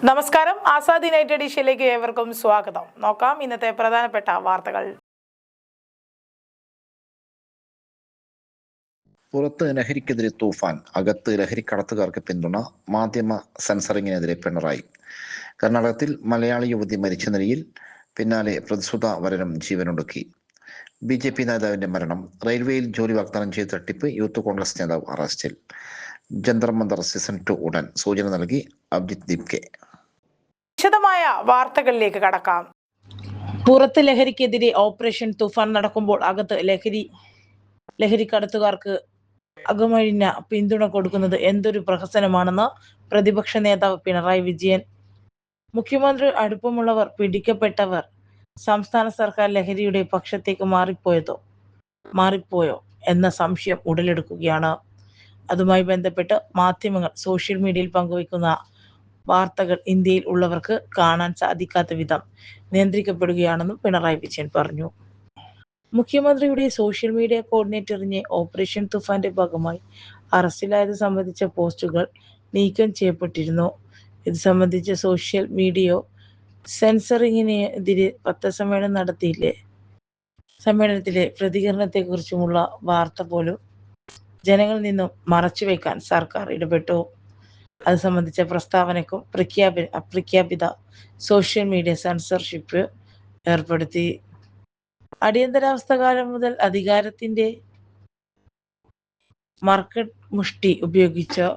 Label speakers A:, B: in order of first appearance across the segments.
A: നമസ്കാരം. ആസാദി നൈറ്റ് എഡിഷനിലേക്ക് ഏവർക്കും സ്വാഗതം. നോക്കാം ഇന്നത്തെ പ്രധാനപ്പെട്ട വാർത്തകൾ.
B: പുറത്ത് ലഹരിക്കെതിരെ തൂഫാൻ, അകത്ത് ലഹരിക്കടത്തുകാർക്ക് പിന്തുണ, മാധ്യമ സെൻസറിങ്ങിനെതിരെ പിണറായി. കർണാടകത്തിൽ മലയാളി യുവതി മരിച്ച നിലയിൽ, പിന്നാലെ പ്രതിസുത വരനും ജീവനൊടുക്കി. BJP നേതാവിന്റെ മരണം. റെയിൽവേയിൽ ജോലി വാഗ്ദാനം ചെയ്ത് തട്ടിപ്പ്, യൂത്ത് കോൺഗ്രസ് നേതാവ് അറസ്റ്റിൽ. ജന്തർ മന്ദർ സീസൺ 2 ഉടൻ, സൂചന നൽകി അഭിജിത് ദീപ് കെ.
A: വിശദമായ വാർത്തകളിലേക്ക് കടക്കാം. പുറത്ത് ലഹരിക്കെതിരെ ഓപ്പറേഷൻ തൂഫാൻ നടക്കുമ്പോൾ അകത്ത് ലഹരിക്കടത്തുകാർക്ക് അകമഴിഞ്ഞ പിന്തുണ കൊടുക്കുന്നത് എന്തൊരു പ്രഹസനമാണെന്ന് പ്രതിപക്ഷ നേതാവ് പിണറായി വിജയൻ. മുഖ്യമന്ത്രി അടുപ്പമുള്ളവർ പിടിക്കപ്പെട്ടവർ സംസ്ഥാന സർക്കാർ ലഹരിയുടെ പക്ഷത്തേക്ക് മാറിപ്പോയോ എന്ന സംശയം ഉടലെടുക്കുകയാണ്. അതുമായി ബന്ധപ്പെട്ട് മാധ്യമങ്ങൾ സോഷ്യൽ മീഡിയയിൽ പങ്കുവയ്ക്കുന്ന വാർത്തകൾ ഇന്ത്യയിൽ ഉള്ളവർക്ക് കാണാൻ സാധിക്കാത്ത വിധം നിയന്ത്രിക്കപ്പെടുകയാണെന്നും പിണറായി വിജയൻ പറഞ്ഞു. മുഖ്യമന്ത്രിയുടെ സോഷ്യൽ മീഡിയ കോർഡിനേറ്ററിനെ ഓപ്പറേഷൻ തുഫാന്റെ ഭാഗമായി അറസ്റ്റിലായത് സംബന്ധിച്ച പോസ്റ്റുകൾ നീക്കം ചെയ്യപ്പെട്ടിരുന്നു. ഇത് സംബന്ധിച്ച് സോഷ്യൽ മീഡിയ സെൻസറിങ്ങിനെതിരെ പത്രസമ്മേളനം സമ്മേളനത്തിലെ പ്രതികരണത്തെക്കുറിച്ചുമുള്ള വാർത്ത പോലും ജനങ്ങളിൽ നിന്നും മറച്ചുവെക്കാൻ സർക്കാർ ഇടപെട്ടു. അത് സംബന്ധിച്ച പ്രസ്താവനയ്ക്കും അപ്രഖ്യാപിത സോഷ്യൽ മീഡിയ സെൻസർഷിപ്പ് ഏർപ്പെടുത്തി. അടിയന്തരാവസ്ഥ കാലം മുതൽ അധികാരത്തിന്റെ മാർക്കറ്റ് മുഷ്ടി ഉപയോഗിച്ച്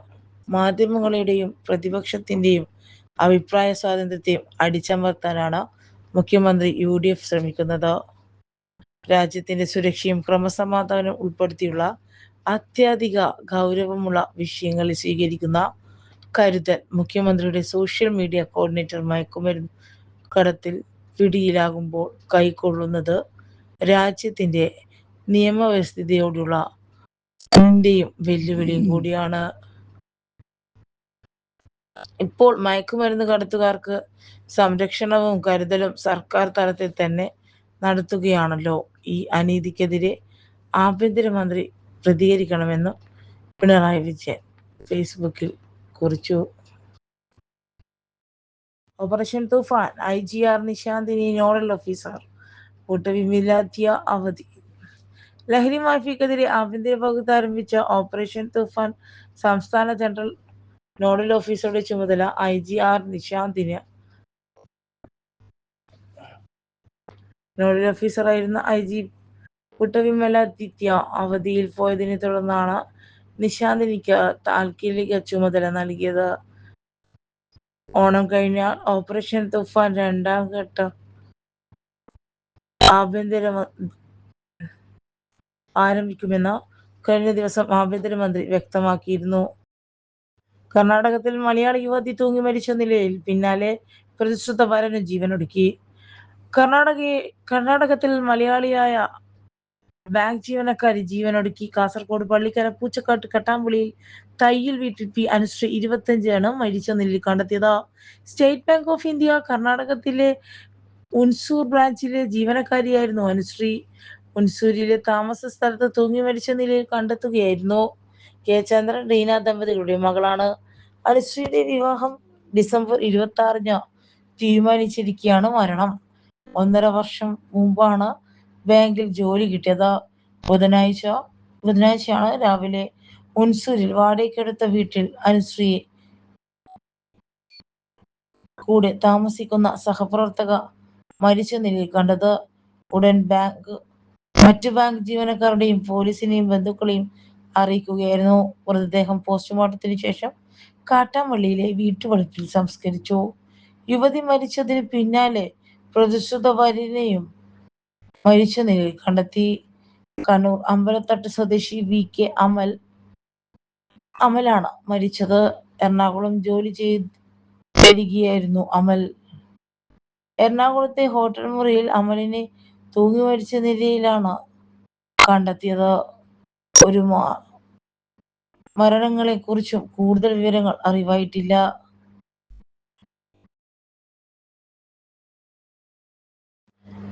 A: മാധ്യമങ്ങളുടെയും പ്രതിപക്ഷത്തിന്റെയും അഭിപ്രായ സ്വാതന്ത്ര്യത്തെയും അടിച്ചമർത്താനാണ് മുഖ്യമന്ത്രി UDF ശ്രമിക്കുന്നത്. രാജ്യത്തിന്റെ സുരക്ഷയും ക്രമസമാധാനവും ഉൾപ്പെടുത്തിയുള്ള അത്യധിക ഗൗരവമുള്ള വിഷയങ്ങളിൽ സ്വീകരിക്കുന്ന കരുതൽ മുഖ്യമന്ത്രിയുടെ സോഷ്യൽ മീഡിയ കോർഡിനേറ്റർ മയക്കുമരുന്ന് കടത്തിൽ പിടിയിലാകുമ്പോൾ കൈക്കൊള്ളുന്നത് രാജ്യത്തിന്റെ നിയമവ്യവസ്ഥയോടുള്ള വെല്ലുവിളിയും കൂടിയാണ്. ഇപ്പോൾ മയക്കുമരുന്ന് കടത്തുകാർക്ക് സംരക്ഷണവും കരുതലും സർക്കാർ തലത്തിൽ തന്നെ നടത്തുകയാണല്ലോ. ഈ അനീതിക്കെതിരെ ആഭ്യന്തരമന്ത്രി പ്രതികരിക്കണമെന്ന് പിണറായി വിജയൻ ഫേസ്ബുക്കിൽ കുറിച്ചു. ഓപ്പറേഷൻ തൂഫാൻ IGR നിശാന്തിനി നോഡൽ ഓഫീസർ, കൂട്ടവിമിലാത്തിയ അവധി. ലഹരി മാഫിയക്കെതിരെ ആഭ്യന്തര വകുപ്പ് ആരംഭിച്ച ഓപ്പറേഷൻ തൂഫാൻ സംസ്ഥാന ജനറൽ നോഡൽ ഓഫീസറുടെ ചുമതല IGR നിശാന്തിന്. നോഡൽ ഓഫീസറായിരുന്ന IG കൂട്ടവിമലാദിത്യ അവധിയിൽ പോയതിനെ തുടർന്നാണ് നിശാന്തിനിക്ക് താൽക്കാലിക ചുമതല നൽകിയത്. ഓണം കഴിഞ്ഞാൽ ഓപ്പറേഷൻ തൂഫാൻ രണ്ടാം ഘട്ടം ആരംഭിക്കുമെന്ന് കഴിഞ്ഞ ദിവസം ആഭ്യന്തരമന്ത്രി വ്യക്തമാക്കിയിരുന്നു. കർണാടകത്തിൽ മലയാളി യുവതി തൂങ്ങി മരിച്ച നിലയിൽ, പിന്നാലെ പ്രതിശ്രുത വരന് ജീവനൊടുക്കി. കർണാടകത്തിൽ മലയാളിയായ ബാങ്ക് ജീവനക്കാരി ജീവനൊടുക്കി. കാസർഗോഡ് പള്ളിക്കര പൂച്ചക്കാട്ട് കട്ടാമ്പുളിയിൽ തയ്യിൽ വീട്ടിൽ P അനുശ്രീ 25 മരിച്ച നിലയിൽ കണ്ടെത്തിയത്. സ്റ്റേറ്റ് ബാങ്ക് ഓഫ് ഇന്ത്യ കർണാടകത്തിലെ ഉൻസൂർ ബ്രാഞ്ചിലെ ജീവനക്കാരിയായിരുന്നു അനുശ്രീ. ഉൻസൂരിലെ താമസ സ്ഥലത്ത് തൂങ്ങി മരിച്ച നിലയിൽ കണ്ടെത്തുകയായിരുന്നു. K ചന്ദ്രൻ റീന ദമ്പതികളുടെ മകളാണ്. അനുശ്രീയുടെ വിവാഹം ഡിസംബർ 26 തീരുമാനിച്ചിരിക്കെയാണ് മരണം. 1.5 വർഷം മുമ്പാണ് ബാങ്കിൽ ജോലി കിട്ടിയത്. ബുധനാഴ്ചയാണ് രാവിലെ ഉൻസൂരിൽ വാടകയ്ക്കെടുത്ത വീട്ടിൽ അനുശ്രീയെ കൂടെ താമസിക്കുന്ന സഹപ്രവർത്തക മരിച്ച നിലയിൽ കണ്ടത്. ഉടൻ മറ്റു ബാങ്ക് ജീവനക്കാരുടെയും പോലീസിനെയും ബന്ധുക്കളെയും അറിയിക്കുകയായിരുന്നു. മൃതദേഹം പോസ്റ്റ്മോർട്ടത്തിന് ശേഷം കാട്ടാമ്പള്ളിയിലെ വീട്ടുവളപ്പിൽ സംസ്കരിച്ചു. യുവതി മരിച്ചതിന് പിന്നാലെ പ്രതിശ്രുത വരനെയും മരിച്ച നിലയിൽ കണ്ടെത്തി. കണ്ണൂർ അമ്പലത്തട്ട് സ്വദേശി VK അമലാണ് മരിച്ചത്. എറണാകുളം ജോലി വരികയായിരുന്നു അമൽ. എറണാകുളത്തെ ഹോട്ടൽ മുറിയിൽ അമലിനെ തൂങ്ങി മരിച്ച നിലയിലാണ് കണ്ടെത്തിയത്. ഒരു മരണങ്ങളെ കുറിച്ചും കൂടുതൽ വിവരങ്ങൾ അറിവായിട്ടില്ല.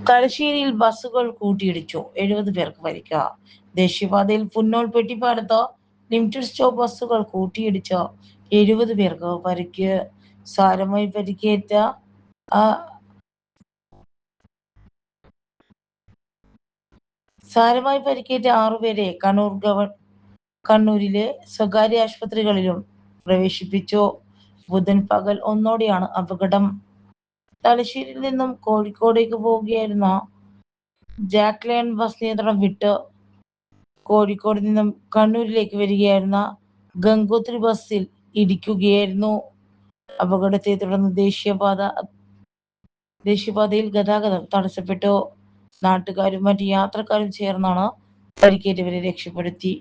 A: തലശ്ശേരിയിൽ ബസ്സുകൾ കൂട്ടിയിടിച്ചു, 70 പേർക്ക് പരിക്ക്. ദേശീയപാതയിൽ പുന്നോൾ പെട്ടിപ്പാടത്ത് ലിമിറ്റഡ് സ്റ്റോപ്പ് ബസ്സുകൾ കൂട്ടിയിടിച്ച് 70 പേർക്ക് പരിക്ക്. സാരമായി പരിക്കേറ്റ ആ സാരമായി പരിക്കേറ്റ 6 പേരെ കണ്ണൂരിലെ സ്വകാര്യ ആശുപത്രികളിലും പ്രവേശിപ്പിച്ചു. ബുധൻ പകൽ 1 അപകടം. തലശ്ശേരിയിൽ നിന്നും കോഴിക്കോടേക്ക് പോവുകയായിരുന്ന ജാക്ലയൺ ബസ് നിയന്ത്രണം വിട്ട് കോഴിക്കോട് നിന്നും കണ്ണൂരിലേക്ക് വരികയായിരുന്ന ഗംഗോത്രി ബസ്സിൽ ഇടിക്കുകയായിരുന്നു. അപകടത്തെ തുടർന്ന് ദേശീയപാതയിൽ ഗതാഗതം തടസ്സപ്പെട്ടു. നാട്ടുകാരും മറ്റ് യാത്രക്കാരും ചേർന്നാണ് പരിക്കേറ്റവരെ രക്ഷപ്പെടുത്തി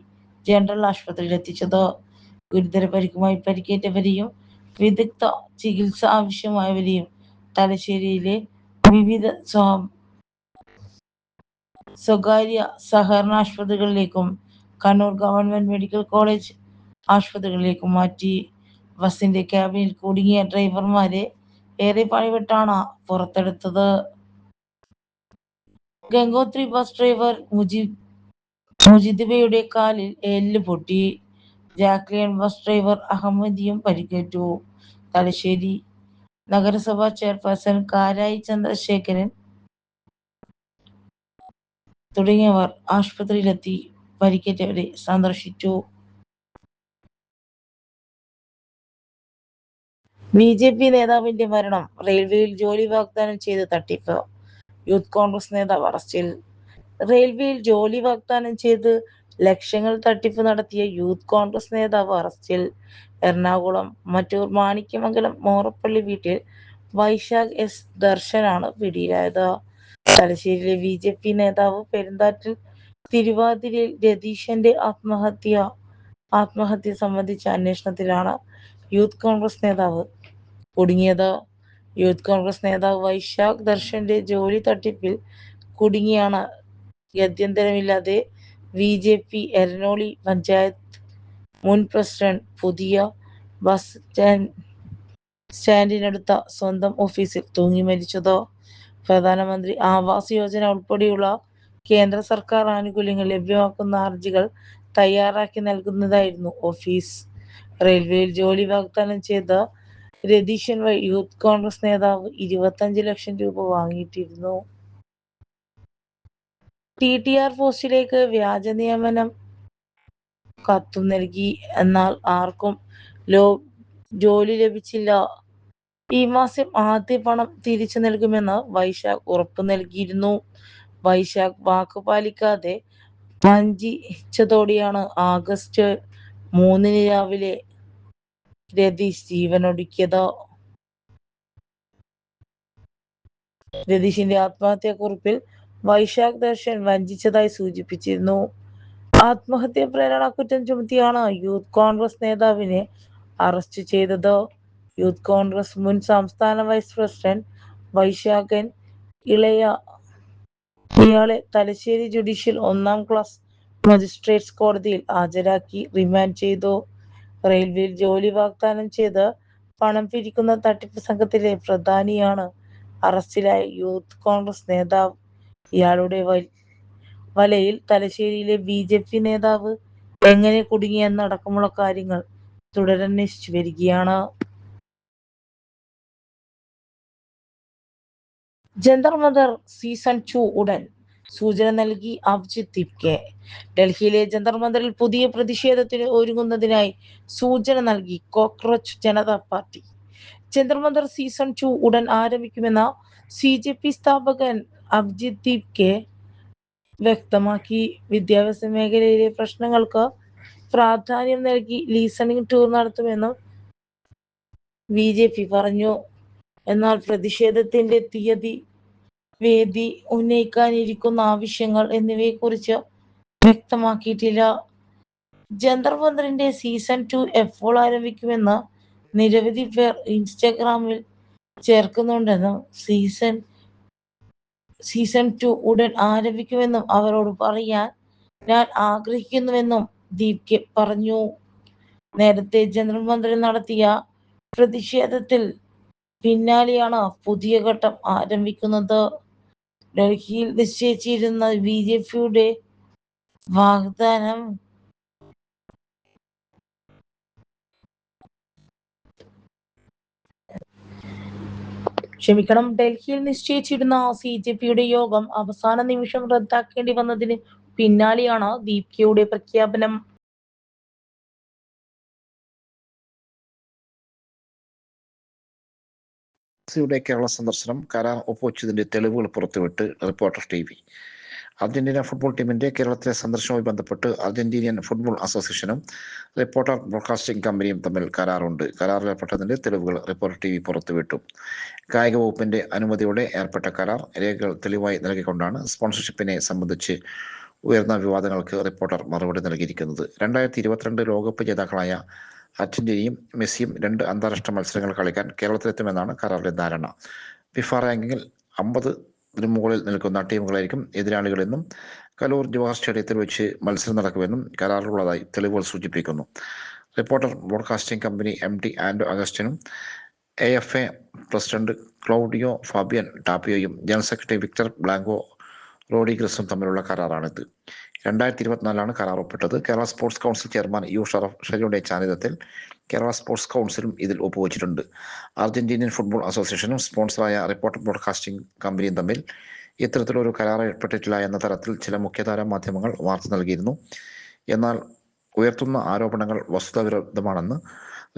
A: ജനറൽ ആശുപത്രിയിൽ എത്തിച്ചത്. ഗുരുതര പരിക്കുമായി പരിക്കേറ്റവരെയും വിദഗ്ധ ചികിത്സ ആവശ്യമായവരെയും തലശ്ശേരിയിലെ വിവിധ സ്വകാര്യ സഹകരണ ആശുപത്രികളിലേക്കും കണ്ണൂർ ഗവൺമെന്റ് മെഡിക്കൽ കോളേജ് ആശുപത്രികളിലേക്കും മാറ്റി. ബസിന്റെ ക്യാബിനിൽ കുടുങ്ങിയ ഡ്രൈവർമാരെ ഏറെ പണിപ്പെട്ടാണ് പുറത്തെടുത്തത്. ഗംഗോത്രി ബസ് ഡ്രൈവർ മുജിദിബയുടെ കാലിൽ എല്ല് പൊട്ടി. ജാക്ലിയൻ ബസ് ഡ്രൈവർ അഹമ്മദിയും പരിക്കേറ്റു. തലശ്ശേരി നഗരസഭാ ചെയർപേഴ്സൺ കാരായി ചന്ദ്രശേഖരൻ തുടങ്ങിയവർ ആശുപത്രിയിലെത്തി പരിക്കേറ്റവരെ സന്ദർശിച്ചു. ബി.ജെ.പി. നേതാവിന്റെ മരണം. റെയിൽവേയിൽ ജോലി വാഗ്ദാനം ചെയ്ത് തട്ടിപ്പ്. യൂത്ത് കോൺഗ്രസ് നേതാവ് അറസ്റ്റിൽ. റെയിൽവേയിൽ ജോലി വാഗ്ദാനം ചെയ്ത് ലക്ഷങ്ങൾ തട്ടിപ്പ് നടത്തിയ യൂത്ത് കോൺഗ്രസ് നേതാവ് അറസ്റ്റിൽ. എറണാകുളം മറ്റൂർ മാണിക്യമംഗലം മോറപ്പള്ളി വീട്ടിൽ വൈശാഖ് എസ്. ദർശനാണ് പിടിയിലായത്. തലശ്ശേരിയിലെ ബി.ജെ.പി. നേതാവ് പെരുന്താറ്റിൽ തിരുവാതിരയിൽ രതീശന്റെ ആത്മഹത്യ സംബന്ധിച്ച അന്വേഷണത്തിലാണ് യൂത്ത് കോൺഗ്രസ് നേതാവ് കുടുങ്ങിയത്. യൂത്ത് കോൺഗ്രസ് നേതാവ് വൈശാഖ് ദർശന്റെ ജോലി തട്ടിപ്പിൽ കുടുങ്ങിയാണ് ഗത്യന്തരമില്ലാതെ ബി.ജെ.പി. എരനോളി പഞ്ചായത്ത് മുൻ പ്രസിഡന്റ് പുതിയ ബസ് സ്റ്റാൻഡിനടുത്ത സ്വന്തം ഓഫീസിൽ തൂങ്ങി മരിച്ചത്. പ്രധാനമന്ത്രി ആവാസ് യോജന ഉൾപ്പെടെയുള്ള കേന്ദ്ര സർക്കാർ ആനുകൂല്യങ്ങൾ ലഭ്യമാക്കുന്ന ഹർജികൾ തയ്യാറാക്കി നൽകുന്നതായിരുന്നു ഓഫീസ്. റെയിൽവേയിൽ ജോലി വാഗ്ദാനം ചെയ്ത രതീശൻ വഴി യൂത്ത് കോൺഗ്രസ് നേതാവ് 25 ലക്ഷം രൂപ വാങ്ങിയിട്ടിരുന്നു. ടി.ആർ. പോസ്റ്റിലേക്ക് വ്യാജ നിയമനം കത്തും നൽകി. എന്നാൽ ആർക്കും ജോലി ലഭിച്ചില്ല. ഈ മാസം ആദ്യ പണം തിരിച്ചു നൽകുമെന്ന് വൈശാഖ് ഉറപ്പു നൽകിയിരുന്നു. വൈശാഖ് വാക്കു പാലിക്കാതെ വഞ്ചിച്ചതോടെയാണ് ആഗസ്റ്റ് 3 രാവിലെ രതീഷ് ജീവനൊടുക്കിയത്. രതീഷിന്റെ ആത്മഹത്യാക്കുറിപ്പിൽ വൈശാഖ് ദർശൻ വഞ്ചിച്ചതായി സൂചിപ്പിച്ചിരുന്നു. ആത്മഹത്യാ പ്രേരണ കുറ്റം ചുമത്തിയാണ് യൂത്ത് കോൺഗ്രസ് നേതാവിനെ അറസ്റ്റ് ചെയ്തത്. യൂത്ത് കോൺഗ്രസ് മുൻ സംസ്ഥാന വൈസ് പ്രസിഡന്റ് വൈശാഖൻ ഇയാളെ തലശ്ശേരി ജുഡീഷ്യൽ 1-ാം ക്ലാസ് മജിസ്ട്രേറ്റ്സ് കോടതിയിൽ ഹാജരാക്കി റിമാൻഡ് ചെയ്തു. റെയിൽവേയിൽ ജോലി വാഗ്ദാനം ചെയ്ത് പണം പിരിക്കുന്ന തട്ടിപ്പ് സംഘത്തിലെ പ്രധാനിയാണ് അറസ്റ്റിലായ യൂത്ത് കോൺഗ്രസ് നേതാവ്. ഇയാളുടെ വലയിൽ തലശ്ശേരിയിലെ ബി.ജെ.പി. നേതാവ് എങ്ങനെ കുടുങ്ങിയെന്നടക്കമുള്ള കാര്യങ്ങൾ തുടരന്വേഷിച്ചു വരികയാണ്. ജന്തർ മന്ദർ സീസൺ 2 ഉടൻ. സൂചന നൽകി അഭിജിത്ത് ദീപ്കെ. ഡൽഹിയിലെ ജന്തർ മന്ദറിൽ പുതിയ പ്രതിഷേധത്തിന് ഒരുങ്ങുന്നതിനായി സൂചന നൽകി cockroach Janata party. Jantar Mantar season 2 ഉടൻ ആരംഭിക്കുമെന്ന് ബി.ജെ.പി. സ്ഥാപകൻ അഭിജിത്ത് ദീപ്കെ വ്യക്തമാക്കി. വിദ്യാഭ്യാസ മേഖലയിലെ പ്രശ്നങ്ങൾക്ക് പ്രാധാന്യം നൽകി ലിസണിംഗ് ടൂർ നടത്തുമെന്നും ബി.ജെ.പി. പറഞ്ഞു. എന്നാൽ പ്രതിഷേധത്തിന്റെ തീയതി, വേദി, ഉന്നയിക്കാനിരിക്കുന്ന ആവശ്യങ്ങൾ എന്നിവയെക്കുറിച്ച് വ്യക്തമാക്കിയിട്ടില്ല. ജന്തർ മന്ദറിന്റെ സീസൺ 2 എപ്പോൾ ആരംഭിക്കുമെന്ന് നിരവധി പേർ ഇൻസ്റ്റഗ്രാമിൽ ചേർക്കുന്നുണ്ടെന്നും സീസൺ 2 ഉടൻ ആരംഭിക്കുമെന്നും അവരോട് പറയാൻ ഞാൻ ആഗ്രഹിക്കുന്നുവെന്നും ദീപ്കെ പറഞ്ഞു. നേരത്തെ ജന്തർ മന്ദറിൽ നടത്തിയ പ്രതിഷേധത്തിൽ പിന്നാലെയാണ് പുതിയ ഘട്ടം ആരംഭിക്കുന്നത്. ഡൽഹിയിൽ നിശ്ചയിച്ചിരുന്ന ബി.ജെ.പിയുടെ വാഗ്ദാനം ഡൽഹിയിൽ നിശ്ചയിച്ചിരുന്ന CJPയുടെ യോഗം അവസാന നിമിഷം റദ്ദാക്കേണ്ടി വന്നതിന് പിന്നാലെയാണ് ദീപ്കയുടെ പ്രഖ്യാപനം.
B: കേരള സന്ദർശനം കരാർ ഒപ്പുവെച്ചതിന്റെ തെളിവുകൾ പുറത്തുവിട്ട് റിപ്പോർട്ടർ TV. അർജന്റീന ഫുട്ബോൾ ടീമിന്റെ കേരളത്തിലെ സന്ദർശനവുമായി ബന്ധപ്പെട്ട് അർജന്റീനിയൻ ഫുട്ബോൾ അസോസിയേഷനും റിപ്പോർട്ടർ ബ്രോഡ്കാസ്റ്റിംഗ് കമ്പനിയും തമ്മിൽ കരാറുണ്ട്. കരാറിലേർപ്പെട്ടതിന്റെ തെളിവുകൾ റിപ്പോർട്ടർ TV പുറത്തുവിട്ടു. കായിക വകുപ്പിന്റെ അനുമതിയോടെ ഏർപ്പെട്ട കരാർ രേഖകൾ തെളിവായി നൽകിക്കൊണ്ടാണ് സ്പോൺസർഷിപ്പിനെ സംബന്ധിച്ച് ഉയർന്ന വിവാദങ്ങൾക്ക് റിപ്പോർട്ടർ മറുപടി നൽകിയിരിക്കുന്നത്. 2022 ലോകകപ്പ് ജേതാക്കളായ അർജന്റീനയും മെസ്സിയും 2 അന്താരാഷ്ട്ര മത്സരങ്ങൾ കളിക്കാൻ കേരളത്തിലെത്തുമെന്നാണ് കരാറിലെ ധാരണ. ഫിഫ റാങ്കിങ്ങിൽ 50 മുകളിൽ നിൽക്കുന്ന ടീമുകളായിരിക്കും എതിരാളികളെന്നും കലൂർ ജവഹർ സ്റ്റേഡിയത്തിൽ വെച്ച് മത്സരം നടക്കുമെന്നും കരാറിലുള്ളതായി തെളിവുകൾ സൂചിപ്പിക്കുന്നു. Reporter broadcasting company MD Anto അഗസ്റ്റിനും AFA പ്രസിഡന്റ് ക്ലൗഡിയോ ഫാബിയൻ ടാപ്പിയോയും ജനറൽ സെക്രട്ടറി വിക്ടർ ബ്ലാങ്കോ റോഡിഗ്രസും തമ്മിലുള്ള കരാറാണിത്. 2024 കരാർ ഒപ്പിട്ടത്. Kerala sports council chairman U ഷെറിയുടെ സാന്നിധ്യത്തിൽ കേരള സ്പോർട്സ് കൗൺസിലും ഇതിൽ ഒപ്പുവച്ചിട്ടുണ്ട്. അർജന്റീനിയൻ ഫുട്ബോൾ അസോസിയേഷനും സ്പോൺസറായ റിപ്പോർട്ടർ ബ്രോഡ്കാസ്റ്റിംഗ് കമ്പനിയും തമ്മിൽ ഇത്തരത്തിലൊരു കരാർ ഏർപ്പെട്ടിട്ടില്ല എന്ന തരത്തിൽ ചില മുഖ്യധാരാ മാധ്യമങ്ങൾ വാർത്ത നൽകിയിരുന്നു. എന്നാൽ ഉയർത്തുന്ന ആരോപണങ്ങൾ വസ്തുതാവിരുദ്ധമാണെന്ന്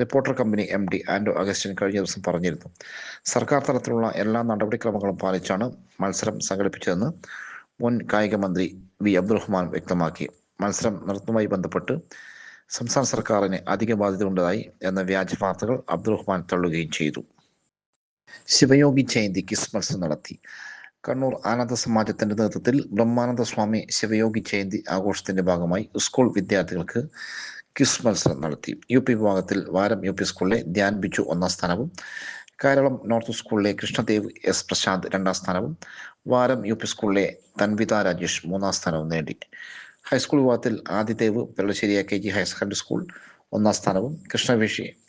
B: റിപ്പോർട്ടർ കമ്പനി MD ആൻഡോ അഗസ്റ്റിൻ കഴിഞ്ഞ ദിവസം പറഞ്ഞിരുന്നു. സർക്കാർ തലത്തിലുള്ള എല്ലാ നടപടിക്രമങ്ങളും പാലിച്ചാണ് മത്സരം സംഘടിപ്പിച്ചതെന്ന് മുൻ കായിക മന്ത്രി V അബ്ദുറഹ്മാൻ വ്യക്തമാക്കി. മത്സരം നടത്തുന്നതുമായി ബന്ധപ്പെട്ട് സംസ്ഥാന സർക്കാരിന് അധിക ബാധ്യത ഉണ്ടായി എന്ന വ്യാജ വാർത്തകൾ അബ്ദുറഹ്മാൻ തള്ളുകയും ചെയ്തു. ശിവയോഗി ജയന്തി ക്വിസ് മത്സരം നടത്തി. കണ്ണൂർ ആനന്ദ സമാജത്തിന്റെ നേതൃത്വത്തിൽ ബ്രഹ്മാനന്ദ സ്വാമി ശിവയോഗി ജയന്തി ആഘോഷത്തിന്റെ ഭാഗമായി സ്കൂൾ വിദ്യാർത്ഥികൾക്ക് ക്വിസ് മത്സരം നടത്തി. UP വിഭാഗത്തിൽ വാരം UP സ്കൂളിലെ ധ്യാൻ ബിജു 1ാം സ്ഥാനവും കേരളം നോർത്ത് സ്കൂളിലെ കൃഷ്ണദേവ് S പ്രശാന്ത് 2ാം സ്ഥാനവും വാരം UP സ്കൂളിലെ തൻവിത രാജേഷ് 3ാം സ്ഥാനവും നേടി. ഹൈസ്കൂൾ വിഭാഗത്തിൽ Adidev Peralassery AKG higher secondary school 1ാം സ്ഥാനവും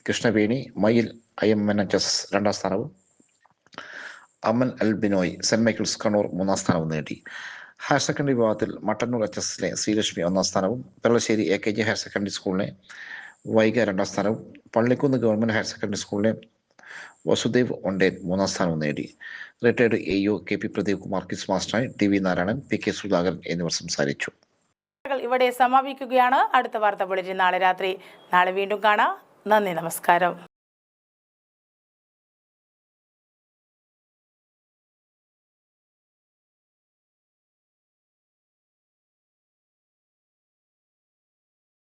B: കൃഷ്ണവേണി മയിൽ IMNHS 2ാം സ്ഥാനവും അമൻ അൽ ബിനോയ് സെന്റ് മൈക്കിൾസ് കണ്ണൂർ 3ാം സ്ഥാനവും നേടി. ഹയർ സെക്കൻഡറി വിഭാഗത്തിൽ മട്ടന്നൂർ HSലെ ശ്രീലക്ഷ്മി 1ാം സ്ഥാനവും പെരളശ്ശേരി AKG ഹയർ സെക്കൻഡറി സ്കൂളിലെ വൈഗ 2ാം സ്ഥാനവും പള്ളിക്കുന്ന് ഗവൺമെന്റ് ഹയർ സെക്കൻഡറി സ്കൂളിലെ വസുദേവ് ഒണ്ടേൻ 3ാം സ്ഥാനവും നേടി. Retired AO KP Pradeep Kumar quiz മാസ്റ്ററായി TV നാരായണൻ PK സുധാകരൻ എന്നിവർ സംസാരിച്ചു.
C: ഇവിടെ സമാപിക്കുകയാണ്. അടുത്ത വാർത്താ ബുള്ളറ്റിൻ നാളെ രാത്രി. നാളെ വീണ്ടും കാണാം. നന്ദി, നമസ്കാരം.